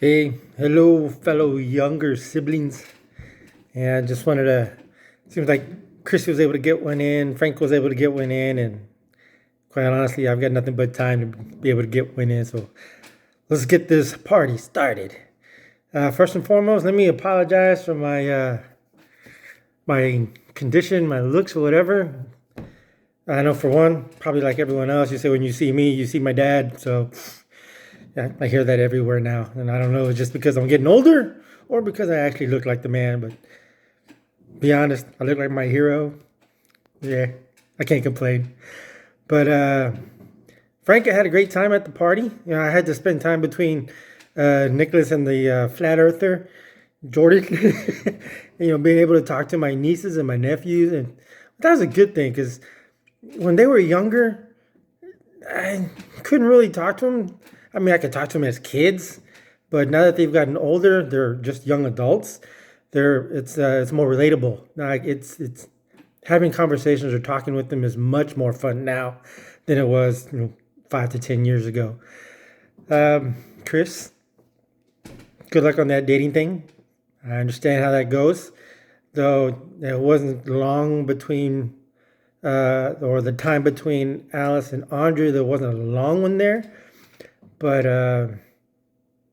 Hey, hello, fellow younger siblings. And I just wanted to. Seems like Chris was able to get one in, Frank was able to get one in, and quite honestly, I've got nothing but time to be able to get one in. So let's get this party started. First and foremost, let me apologize for my condition, my looks, or whatever. I know for one, probably like everyone else, you say when you see me, you see my dad. So yeah, I hear that everywhere now, and I don't know, it's just because I'm getting older or because I actually look like the man. But be honest, I look like my hero. Yeah, I can't complain. But Frank, I had a great time at the party. I had to spend time between Nicholas and the flat earther, Jordan. Being able to talk to my nieces and my nephews, and that was a good thing because when they were younger, I couldn't really talk to them. I mean, I could talk to them as kids, but now that they've gotten older, they're just young adults. It's more relatable. Like it's having conversations or talking with them is much more fun now than it was 5 to 10 years ago. Chris, good luck on that dating thing. I understand how that goes, though it wasn't long between or the time between Alice and Andre. There wasn't a long one there, but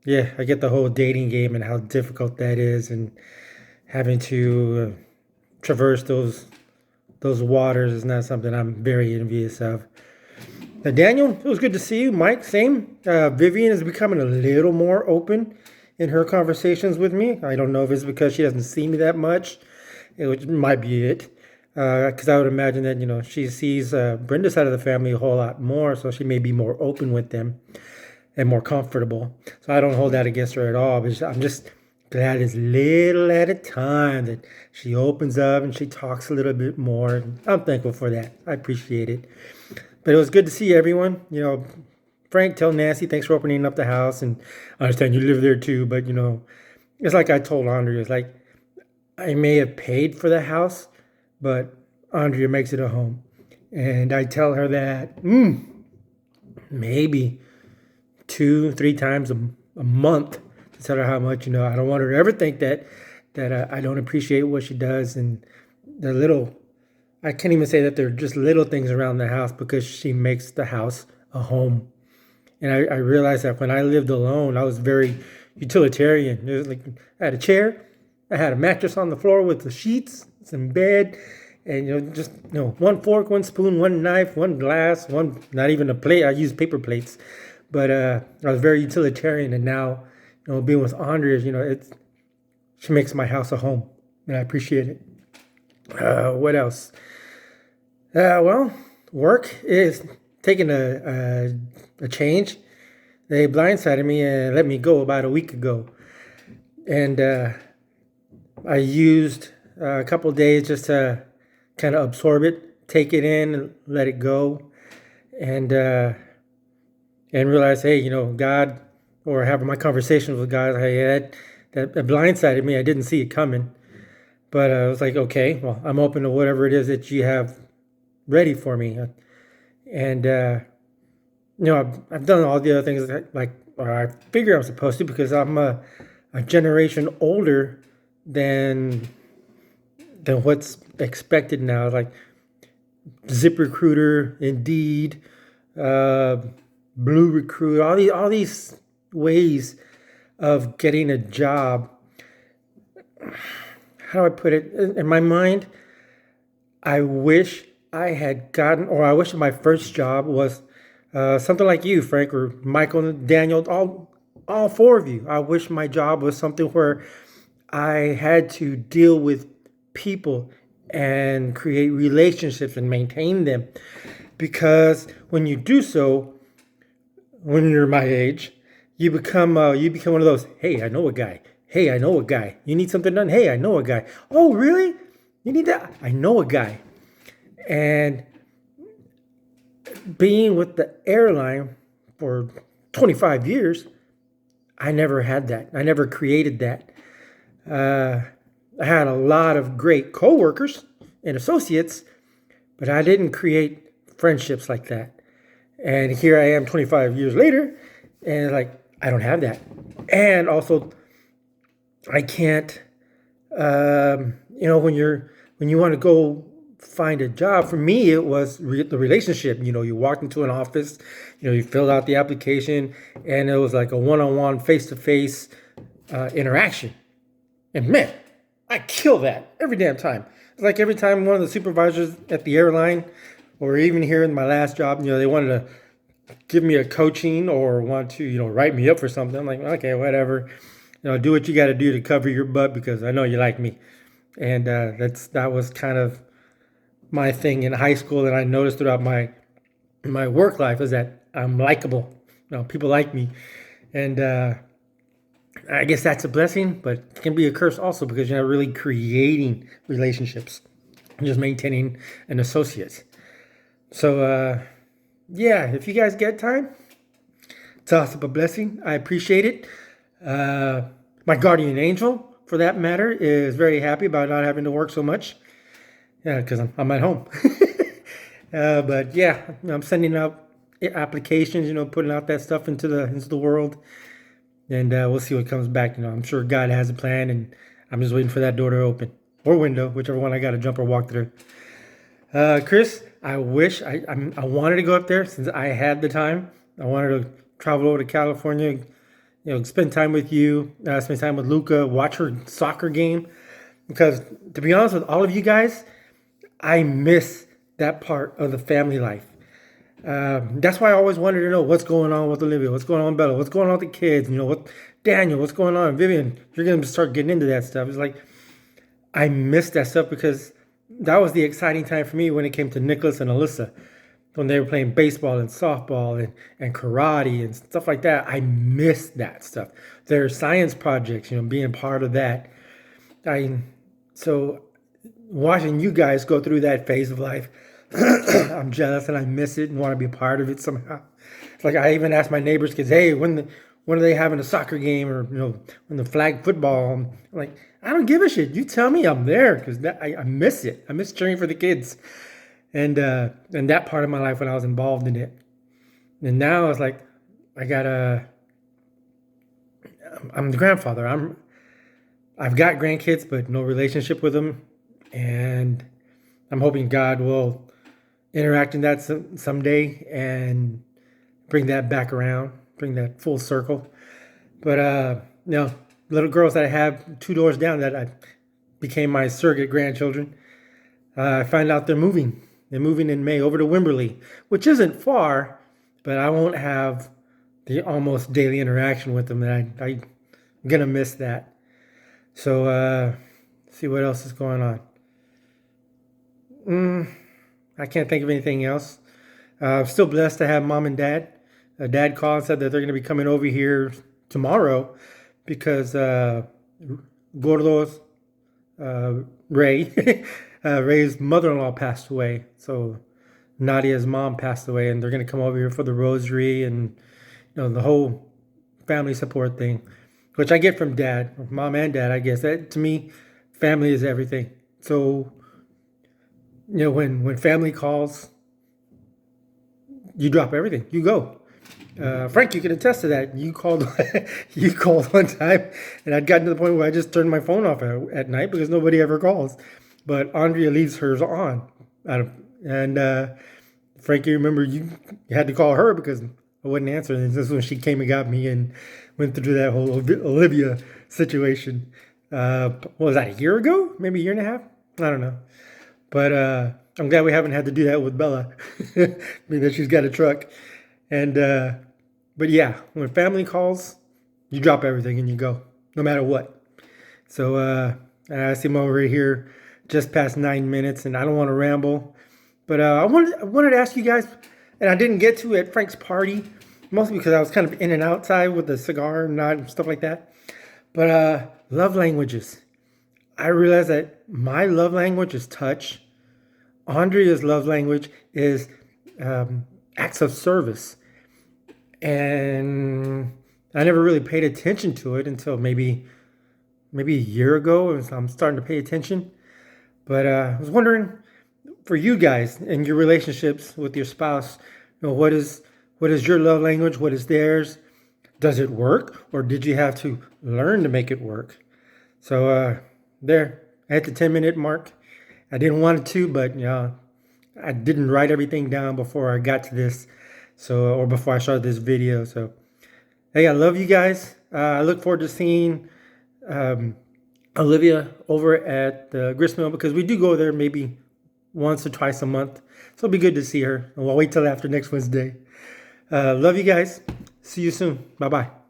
yeah, I get the whole dating game and how difficult that is, and having to traverse those waters is not something I'm very envious of. Daniel, it was good to see you. Mike, same. Vivian is becoming a little more open in her conversations with me. I don't know if it's because she doesn't see me that much, which might be it. Because I would imagine that she sees Brenda's side of the family a whole lot more, so she may be more open with them and more comfortable. So I don't hold that against her at all. But I'm just glad it's little at a time that she opens up and she talks a little bit more. I'm thankful for that. I appreciate it. But it was good to see everyone. Frank, tell Nancy thanks for opening up the house, and I understand you live there too. But it's like I told Andrea. It's like I may have paid for the house, but Andrea makes it a home, and I tell her that maybe 2, 3 times a month to tell her how much. I don't want her to ever think that I don't appreciate what she does, and the little. I can't even say that they're just little things around the house because she makes the house a home. And I realized that when I lived alone, I was very utilitarian. It was like I had a chair, I had a mattress on the floor with the sheets, some bed, and just one fork, one spoon, one knife, one glass, one not even a plate. I used paper plates, but I was very utilitarian. And now, being with Andrea, she makes my house a home, and I appreciate it. What else? Well, work is taking a change. They blindsided me and let me go about a week ago. And I used a couple of days just to kind of absorb it, take it in, and let it go. And realize, hey, God, or having my conversations with God, hey, that blindsided me. I didn't see it coming. But I was like, okay, well, I'm open to whatever it is that you have ready for me. And I've done all the other things or I figure I'm supposed to, because I'm a generation older than what's expected now. Like ZipRecruiter, Indeed, Blue Recruit, all these ways of getting a job. How do I put it? In my mind, I wish I had gotten, or I wish my first job was something like you, Frank, or Michael, Daniel, all four of you. I wish my job was something where I had to deal with people and create relationships and maintain them. Because when you do so, when you're my age, you become one of those. Hey, I know a guy. Hey, I know a guy. You need something done? Hey, I know a guy. Oh, really? You need that? I know a guy. And being with the airline for 25 years, I never had that. I never created that. I had a lot of great coworkers and associates, but I didn't create friendships like that. And here I am 25 years later, and I don't have that. And also, I can't, when you want to go find a job, for me, it was the relationship. You walked into an office, you filled out the application, and it was like a one-on-one, face-to-face interaction. And man, I kill that every damn time. It's like every time one of the supervisors at the airline, or even here in my last job, they wanted to give me a coaching or want to, write me up for something. I'm like, okay, whatever. Do what you got to do to cover your butt because I know you like me. And that was kind of my thing in high school, and I noticed throughout my work life is that I'm likable. People like me, and I guess that's a blessing, but it can be a curse also because you're not really creating relationships, you're just maintaining an associate. So yeah, if you guys get time, toss up a blessing. I appreciate it. My guardian angel, for that matter, is very happy about not having to work so much. Yeah, because I'm at home. But yeah, I'm sending out applications, putting out that stuff into the world, and we'll see what comes back. I'm sure God has a plan, and I'm just waiting for that door to open or window, whichever one I got to jump or walk through. Chris, I wish I wanted to go up there since I had the time. I wanted to travel over to California, spend time with you, spend time with Luca, watch her soccer game. Because to be honest with all of you guys, I miss that part of the family life. That's why I always wanted to know what's going on with Olivia, what's going on with Bella, what's going on with the kids, what Daniel, what's going on, Vivian. You're gonna start getting into that stuff. It's like I miss that stuff because that was the exciting time for me when it came to Nicholas and Alyssa, when they were playing baseball and softball and karate and stuff like that. I miss that stuff. Their science projects, being part of that. So watching you guys go through that phase of life, I'm jealous and I miss it and want to be a part of it somehow. It's like I even asked my neighbors' kids, hey, when are they having a soccer game or when the flag football? I'm like, I don't give a shit. You tell me, I'm there because I miss it. I miss cheering for the kids, and that part of my life when I was involved in it. And now it's like I'm the grandfather. I've got grandkids, but no relationship with them, and I'm hoping God will interact in that someday and bring that back around, bring that full circle. But little girls that I have 2 doors down that I became my surrogate grandchildren, I find out they're moving. They're moving in May over to Wimberley, which isn't far, but I won't have the almost daily interaction with them. And I'm gonna miss that. So see what else is going on. I can't think of anything else. I'm still blessed to have mom and dad. Dad called and said that they're going to be coming over here tomorrow because Gordo's Ray, Ray's mother-in-law passed away. So Nadia's mom passed away, and they're going to come over here for the rosary and the whole family support thing, which I get from dad, mom and dad. I guess that to me, family is everything. So when family calls, you drop everything. You go. Frank, you can attest to that. You called, you called one time, and I'd gotten to the point where I just turned my phone off at night because nobody ever calls. But Andrea leaves hers on, and Frank, you remember you had to call her because I wouldn't answer. And this is when she came and got me and went through that whole Olivia situation. What was that, a year ago? Maybe a year and a half? I don't know. But I'm glad we haven't had to do that with Bella. I mean, that she's got a truck. And but yeah, when family calls, you drop everything and you go, no matter what. So I see him over here just past 9 minutes, and I don't want to ramble. But I wanted to ask you guys, and I didn't get to at Frank's party, mostly because I was kind of in and outside with the cigar and stuff like that. But love languages. I realized that my love language is touch. Andrea's love language is acts of service. And I never really paid attention to it until maybe a year ago. I'm starting to pay attention. But I was wondering, for you guys in your relationships with your spouse, what is your love language? What is theirs? Does it work, or did you have to learn to make it work? So there, at the 10-minute mark, I didn't want to, but I didn't write everything down before I got to this, or before I started this video. So hey, I love you guys. I look forward to seeing Olivia over at the gristmill, because we do go there maybe once or twice a month. So it'll be good to see her. And we'll wait till after next Wednesday. Love you guys. See you soon. Bye-bye.